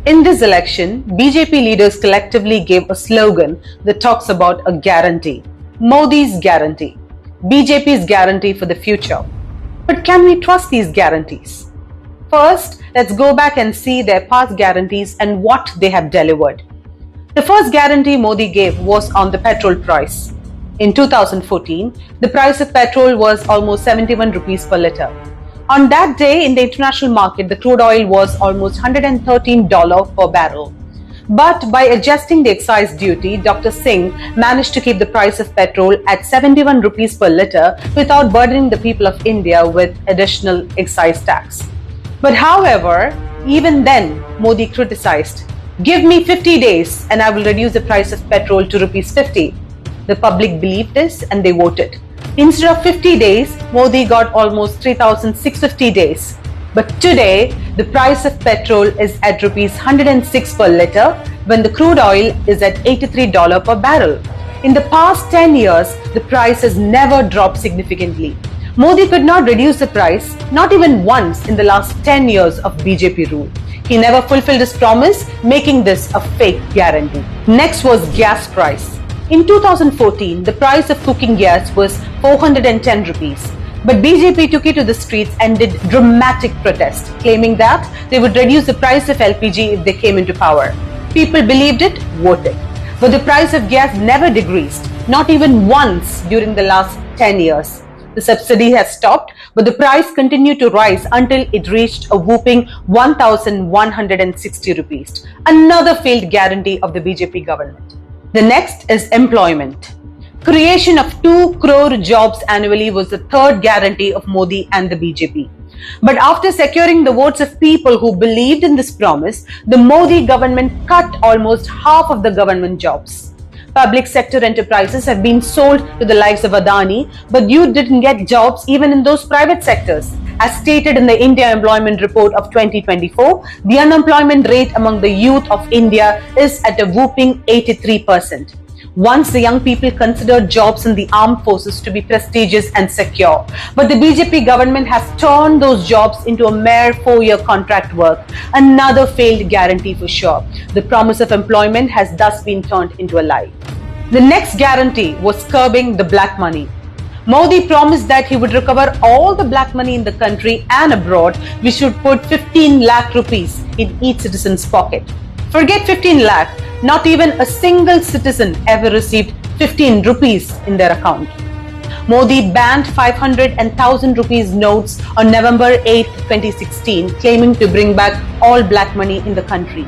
In this election, BJP leaders collectively gave a slogan that talks about a guarantee. Modi's guarantee. BJP's guarantee for the future. But can we trust these guarantees? First, let's go back and see their past guarantees and what they have delivered. The first guarantee Modi gave was on the petrol price. In 2014, the price of petrol was almost 71 rupees per litre. On that day, in the international market, the crude oil was almost $113 per barrel. But by adjusting the excise duty, Dr. Singh managed to keep the price of petrol at 71 rupees per litre without burdening the people of India with additional excise tax. But however, even then, Modi criticized, "Give me 50 days and I will reduce the price of petrol to rupees 50. The public believed this and they voted. Instead of 50 days, Modi got almost 3,650 days. But today, the price of petrol is at rupees 106 per litre when the crude oil is at $83 per barrel. In the past 10 years, the price has never dropped significantly. Modi could not reduce the price, not even once in the last 10 years of BJP rule. He never fulfilled his promise, making this a fake guarantee. Next was gas price. In 2014, the price of cooking gas was 410 rupees. But BJP took it to the streets and did dramatic protest, claiming that they would reduce the price of LPG if they came into power. People believed it, voted. But the price of gas never decreased, not even once during the last 10 years. The subsidy has stopped, but the price continued to rise until it reached a whopping 1,160 rupees. Another failed guarantee of the BJP government. The next is employment. Creation of 2 crore jobs annually was the third guarantee of Modi and the BJP. But after securing the votes of people who believed in this promise, the Modi government cut almost half of the government jobs. Public sector enterprises have been sold to the likes of Adani, but you didn't get jobs even in those private sectors. As stated in the India Employment Report of 2024, the unemployment rate among the youth of India is at a whopping 83%. Once the young people considered jobs in the armed forces to be prestigious and secure. But the BJP government has turned those jobs into a mere 4-year contract work. Another failed guarantee for sure. The promise of employment has thus been turned into a lie. The next guarantee was curbing the black money. Modi promised that he would recover all the black money in the country and abroad, which would put 15 lakh rupees in each citizen's pocket. Forget 15 lakh, not even a single citizen ever received 15 rupees in their account. Modi banned 500 and 1,000 rupees notes on November 8, 2016, claiming to bring back all black money in the country.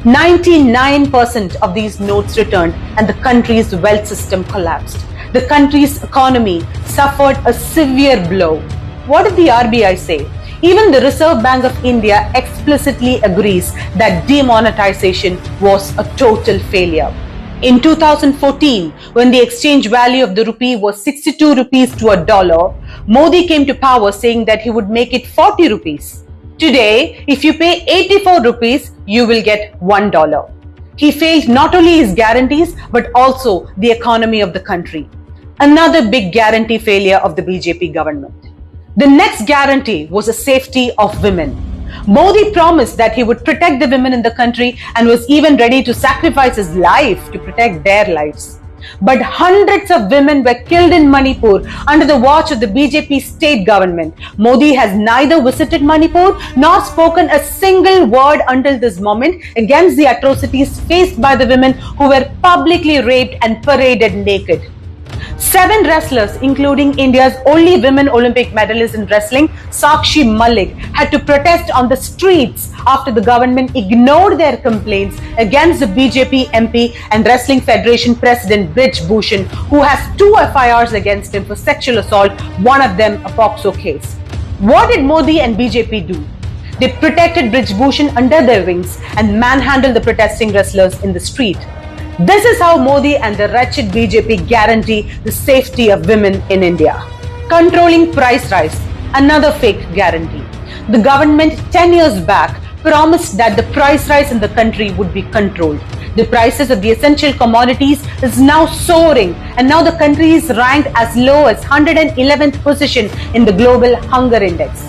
99% of these notes returned and the country's wealth system collapsed. The country's economy suffered a severe blow. What did the RBI say? Even the Reserve Bank of India explicitly agrees that demonetization was a total failure. In 2014, when the exchange value of the rupee was 62 rupees to a dollar, Modi came to power saying that he would make it 40 rupees. Today, if you pay 84 rupees, you will get $1. He failed not only his guarantees, but also the economy of the country. Another big guarantee failure of the BJP government. The next guarantee was the safety of women. Modi promised that he would protect the women in the country and was even ready to sacrifice his life to protect their lives. But hundreds of women were killed in Manipur under the watch of the BJP state government. Modi has neither visited Manipur nor spoken a single word until this moment against the atrocities faced by the women who were publicly raped and paraded naked. 7 wrestlers, including India's only women Olympic medalist in wrestling, Sakshi Malik, had to protest on the streets after the government ignored their complaints against the BJP MP and Wrestling Federation President Brij Bhushan, who has 2 FIRs against him for sexual assault, one of them a POCSO case. What did Modi and BJP do? They protected Brij Bhushan under their wings and manhandled the protesting wrestlers in the street. This is how Modi and the wretched BJP guarantee the safety of women in India. Controlling price rise, another fake guarantee. The government 10 years back promised that the price rise in the country would be controlled. The prices of the essential commodities is now soaring, and now the country is ranked as low as 111th position in the global hunger index.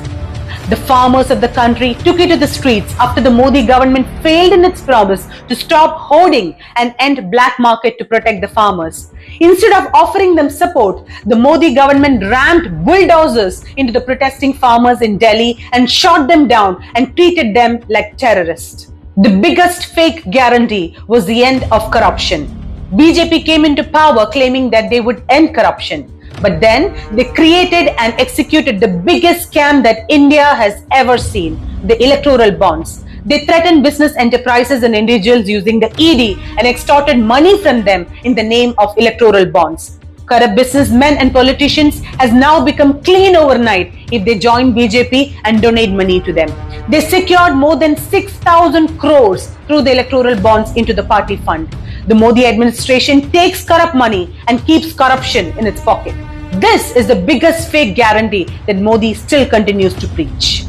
The farmers of the country took it to the streets after the Modi government failed in its promise to stop hoarding and end black market to protect the farmers. Instead of offering them support, the Modi government rammed bulldozers into the protesting farmers in Delhi and shot them down and treated them like terrorists. The biggest fake guarantee was the end of corruption. BJP came into power claiming that they would end corruption. But then they created and executed the biggest scam that India has ever seen, the electoral bonds. They threatened business enterprises and individuals using the ED and extorted money from them in the name of electoral bonds. Corrupt businessmen and politicians has now become clean overnight if they join BJP and donate money to them. They secured more than 6,000 crores through the electoral bonds into the party fund. The Modi administration takes corrupt money and keeps corruption in its pocket. This is the biggest fake guarantee that Modi still continues to preach.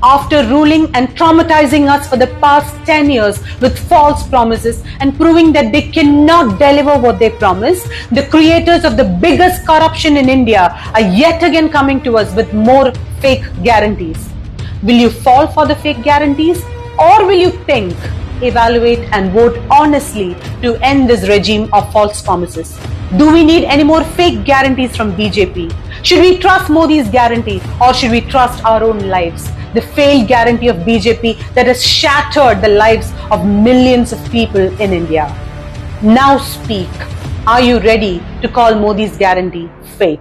After ruling and traumatizing us for the past 10 years with false promises and proving that they cannot deliver what they promise, the creators of the biggest corruption in India are yet again coming to us with more fake guarantees. Will you fall for the fake guarantees, or will you think, evaluate and vote honestly to end this regime of false promises? Do we need any more fake guarantees from BJP? Should we trust Modi's guarantee, or should we trust our own lives? The failed guarantee of BJP that has shattered the lives of millions of people in India. Now speak. Are you ready to call Modi's guarantee fake?